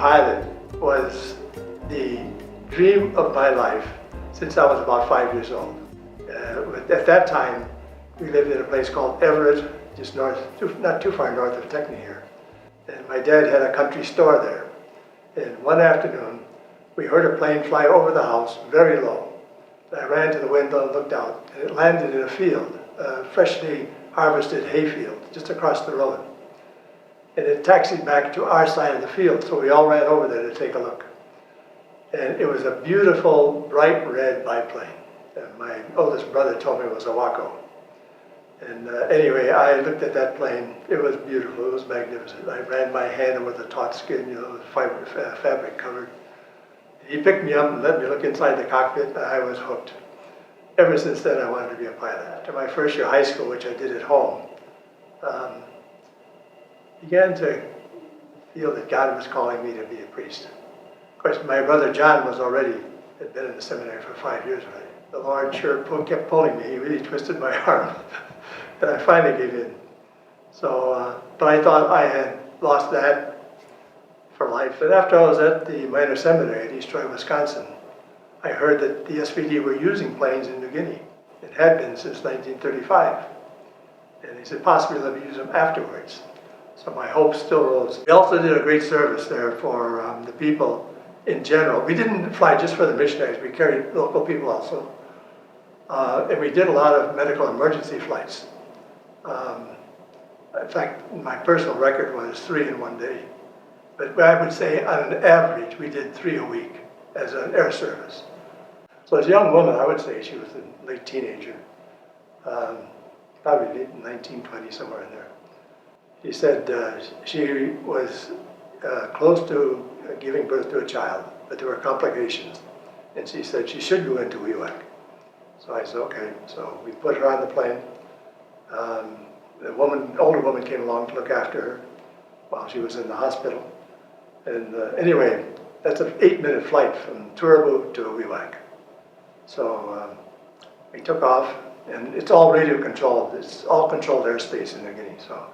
pilot was the dream of my life since I was about 5 years old. At that time, we lived in a place called Everett, just north, not too far north of Techney here. And my dad had a country store there. And one afternoon, we heard a plane fly over the house, very low. I ran to the window and looked out, and it landed in a field, a freshly harvested hayfield, just across the road. And it taxied back to our side of the field, so we all ran over there to take a look. And it was a beautiful, bright red biplane. And my oldest brother told me it was a Waco. And anyway, I looked at that plane. It was beautiful. It was magnificent. I ran my hand over the taut skin, fabric covered. He picked me up and let me look inside the cockpit, and I was hooked. Ever since then, I wanted to be a pilot. After my first year of high school, which I did at home, began to feel that God was calling me to be a priest. Of course, my brother John had been in the seminary for 5 years already. The Lord sure kept pulling me. He really twisted my arm. And I finally gave in. So, but I thought I had lost that for life. And after I was at the minor seminary at East Troy, Wisconsin, I heard that the SVD were using planes in New Guinea. It had been since 1935. And they said possibly they'll use them afterwards. So my hopes still rose. We also did a great service there for the people in general. We didn't fly just for the missionaries. We carried local people also. And we did a lot of medical emergency flights. In fact, my personal record was 3 in one day. But I would say on an average, we did 3 a week as an air service. So as a young woman, I would say she was a late teenager, probably 19, 20, somewhere in there. She said she was close to giving birth to a child, but there were complications. And she said she should go into WEWAC. So I said, okay. So we put her on the plane. The older woman came along to look after her while she was in the hospital. And anyway, that's an 8-minute flight from Turabo to WEWAC. So we took off, and it's all radio controlled. It's all controlled airspace in New Guinea, so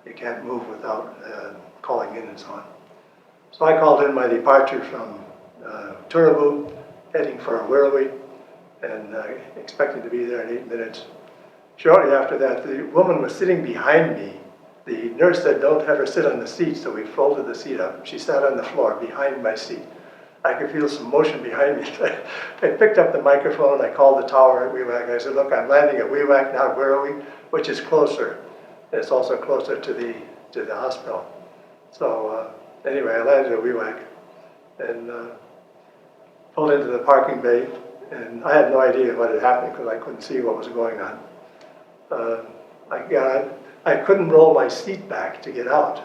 you can't move without calling in and so on. So I called in my departure from Turabo, heading for Wirrawee, and expecting to be there in 8 minutes. Shortly after that, the woman was sitting behind me. The nurse said, don't have her sit on the seat, so we folded the seat up. She sat on the floor behind my seat. I could feel some motion behind me. I picked up the microphone, I called the tower at WEWAC. I said, look, I'm landing at WEWAC, not Wirrawee, which is closer. And it's also closer to the hospital. So anyway, I landed at WEWAC and pulled into the parking bay. And I had no idea what had happened because I couldn't see what was going on. I couldn't roll my seat back to get out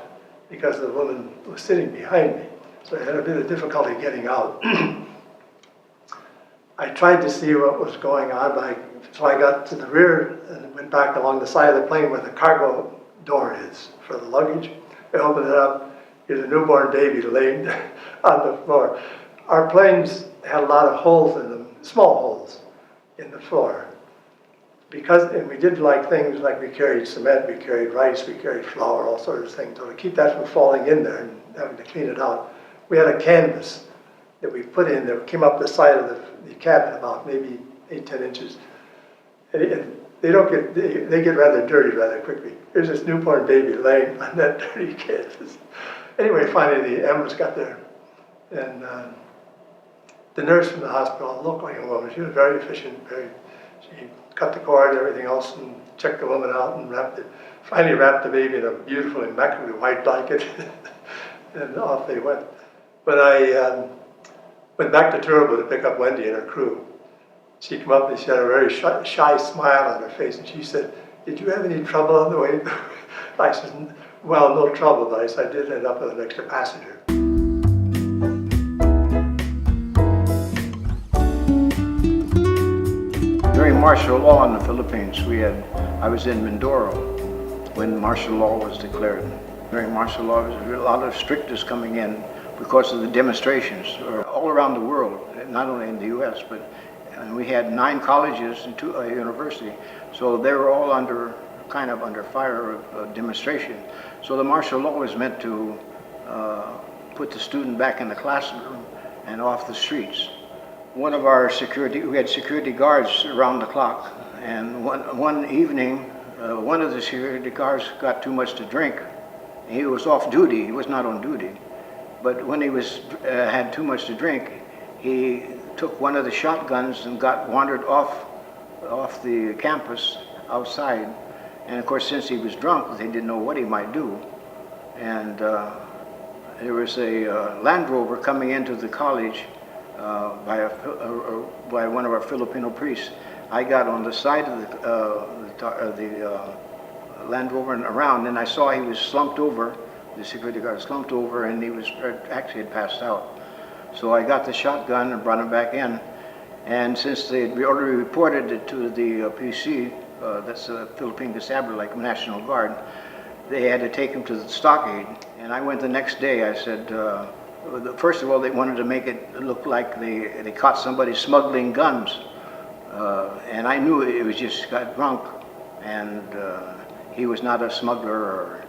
because the woman was sitting behind me. So I had a bit of difficulty getting out. I tried to see what was going on, so I got to the rear and went back along the side of the plane where the cargo door is for the luggage. I opened it up. There's a newborn baby laying on the floor. Our planes had a lot of holes in them, small holes in the floor. And we did things like we carried cement, we carried rice, we carried flour, all sorts of things. So to keep that from falling in there and having to clean it out, we had a canvas that we put in that came up the side of the cabin about maybe 8, 10 inches. And they get rather dirty rather quickly. There's this newborn baby laying on that dirty canvas. Anyway, finally the ambulance got there. And the nurse from the hospital, a local young woman, she was very efficient, she cut the cord and everything else and checked the woman out and finally wrapped the baby in a beautiful, immaculately white blanket. And off they went. When I went back to Turabo to pick up Wendy and her crew, she came up and she had a very shy smile on her face, and she said, did you have any trouble on the way? I said, well, no trouble, but I did end up with an extra passenger. During martial law in the Philippines, I was in Mindoro when martial law was declared. During martial law, there was a lot of strictness coming in because of the demonstrations all around the world, not only in the U.S., but we had 9 colleges and a university, so they were all kind of under fire of demonstration. So the martial law was meant to put the student back in the classroom and off the streets. One of our we had security guards around the clock, and one evening, one of the security guards got too much to drink. He was off duty, he was not on duty, but when he had too much to drink, he took one of the shotguns and wandered off the campus outside. And of course, since he was drunk, they didn't know what he might do. And there was a Land Rover coming into the college by one of our Filipino priests. I got on the side of the Land Rover and around, and I saw he was slumped over, the security guard slumped over, and he was actually had passed out. So I got the shotgun and brought him back in. And since they had already reported it to the PC, that's the Philippine Constabulary, like National Guard, they had to take him to the stockade. And I went the next day. I said, first of all, they wanted to make it look like they caught somebody smuggling guns. And I knew it was just got drunk, and he was not a smuggler or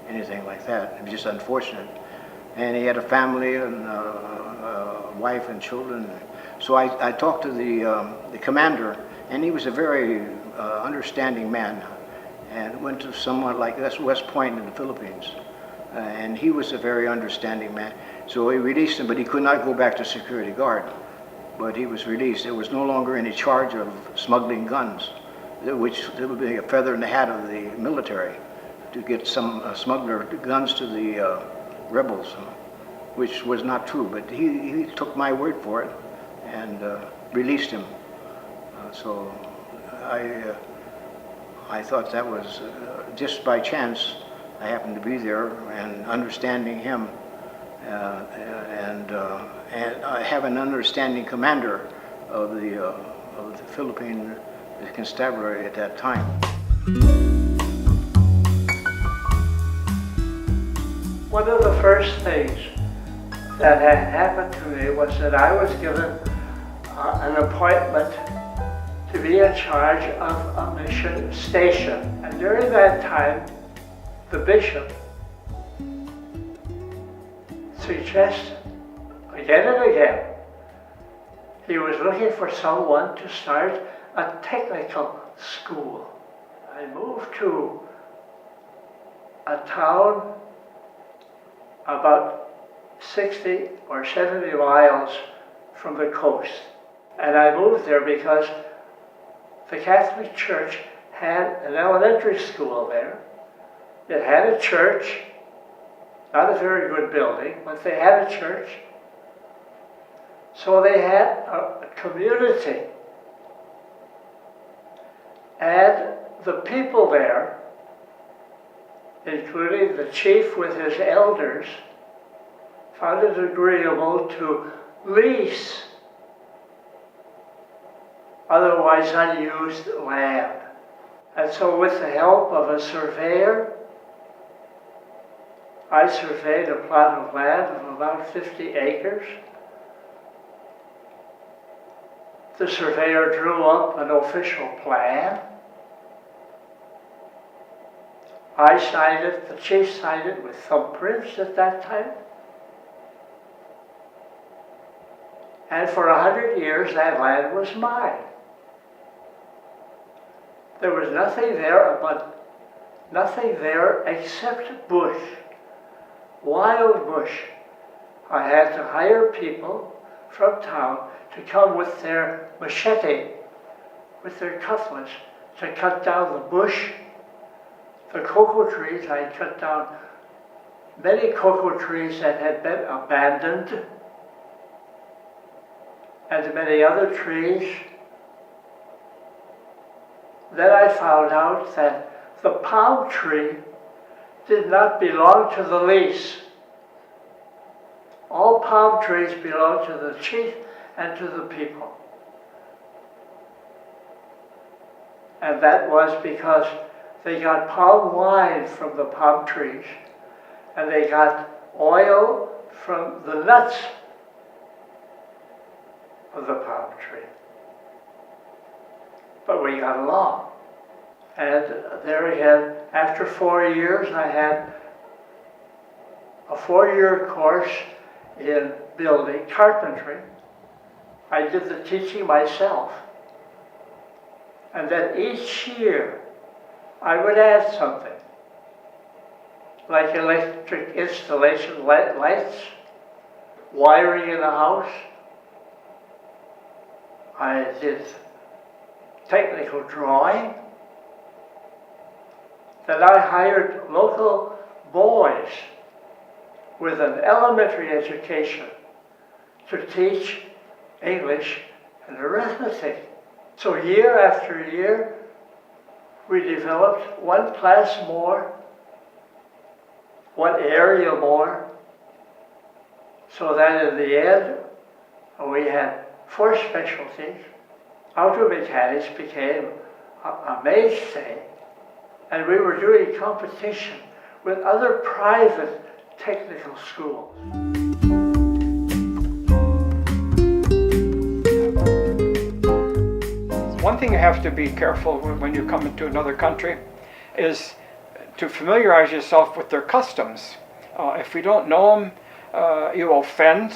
anything like that. It was just unfortunate. And he had a family and a wife and children. So I talked to the commander, and he was a very understanding man, and went to somewhat like that's West Point in the Philippines. And he was a very understanding man. So he released him, but he could not go back to security guard. But he was released. There was no longer any charge of smuggling guns, which would be a feather in the hat of the military to get some smuggler guns to the rebels, which was not true. But he took my word for it and released him. So I thought that was just by chance. I happened to be there and understanding him, and I have an understanding commander of the Philippine Constabulary at that time. One of the first things that had happened to me was that I was given an appointment to be in charge of a mission station. And during that time, the bishop suggested again and again he was looking for someone to start a technical school. I moved to a town about 60 or 70 miles from the coast. And I moved there because the Catholic Church had an elementary school there. It had a church, not a very good building, but they had a church. So they had a community. And the people there, including the chief with his elders, found it agreeable to lease otherwise unused land. And so with the help of a surveyor, I surveyed a plot of land of about 50 acres. The surveyor drew up an official plan. I signed it, the chief signed it with thumbprints at that time. And for 100 years that land was mine. There was nothing there except bush, wild bush. I had to hire people from town to come with their machete, with their cutlass, to cut down the bush. The cocoa trees, I cut down many cocoa trees that had been abandoned, and many other trees. Then I found out that the palm tree did not belong to the lease. All palm trees belong to the chief and to the people. And that was because they got palm wine from the palm trees, and they got oil from the nuts of the palm tree. But we got along. And there again, after 4 years, I had a 4-year course in building carpentry. I did the teaching myself. And then each year, I would add something, like electric installation lights, wiring in the house. I did technical drawing. Then I hired local boys with an elementary education to teach English and arithmetic. So year after year, we developed one class more, one area more, so that in the end, we had 4 specialties. Auto mechanics became a mainstay, and we were doing competition with other private technical schools. One thing you have to be careful when you come into another country is to familiarize yourself with their customs. If we don't know them, you offend,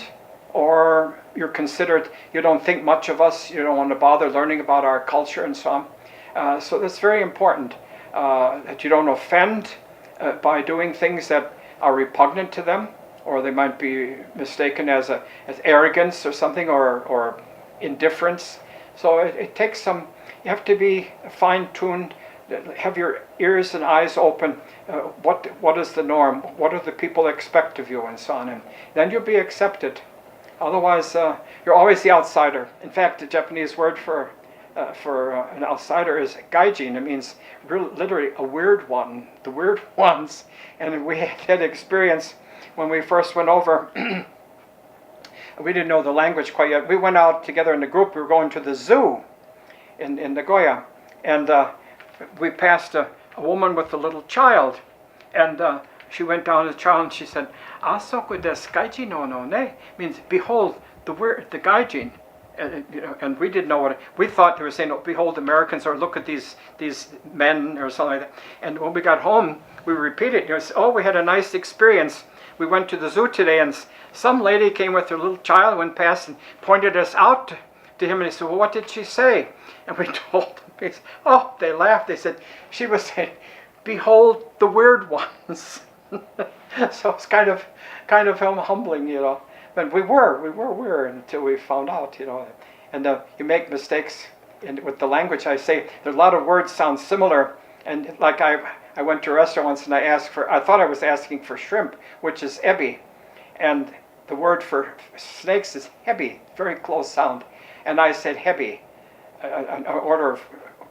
or you're considered, you don't think much of us, you don't want to bother learning about our culture and so on. So that's very important, that you don't offend by doing things that are repugnant to them, or they might be mistaken as arrogance or something, or indifference. So it takes some, you have to be fine-tuned, have your ears and eyes open. What is the norm? What do the people expect of you, and so on. And then you'll be accepted. Otherwise, you're always the outsider. In fact, the Japanese word for an outsider is gaijin. It means literally a weird one, the weird ones. And we had experience when we first went over. We didn't know the language quite yet. We went out together in the group. We were going to the zoo in Nagoya, and we passed a woman with a little child, and she went down to the child and she said, "Asoku desu gaijin no ne," means behold the gaijin. And we didn't know what we thought they were saying. Oh, behold Americans, or look at these men, or something like that. And when we got home, we repeated. Oh, we had a nice experience. We went to the zoo today, and some lady came with her little child, went past and pointed us out to him, and he said, "Well, what did she say?" And we told them. Oh, they laughed. They said, she was saying, "Behold the weird ones." So it's kind of humbling, But we were weird until we found out, And you make mistakes with the language. I say there's a lot of words sound similar, and like I went to a restaurant once and I thought I was asking for shrimp, which is ebi, and the word for snakes is hebi, very close sound, and I said hebi, an order of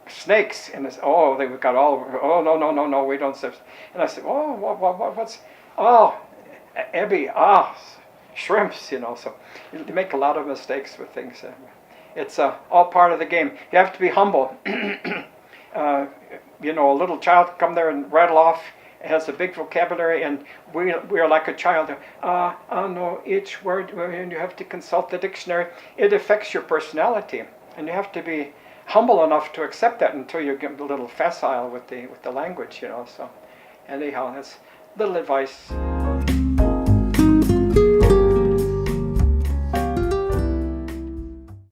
snakes, and they got all, oh no, we don't say, and I said, oh, what's, oh, ebi, shrimps, So you make a lot of mistakes with things. It's all part of the game. You have to be humble. A little child can come there and rattle off. It has a big vocabulary, and we are like a child. No, each word, and you have to consult the dictionary. It affects your personality, and you have to be humble enough to accept that until you get a little facile with the language, So anyhow, that's little advice.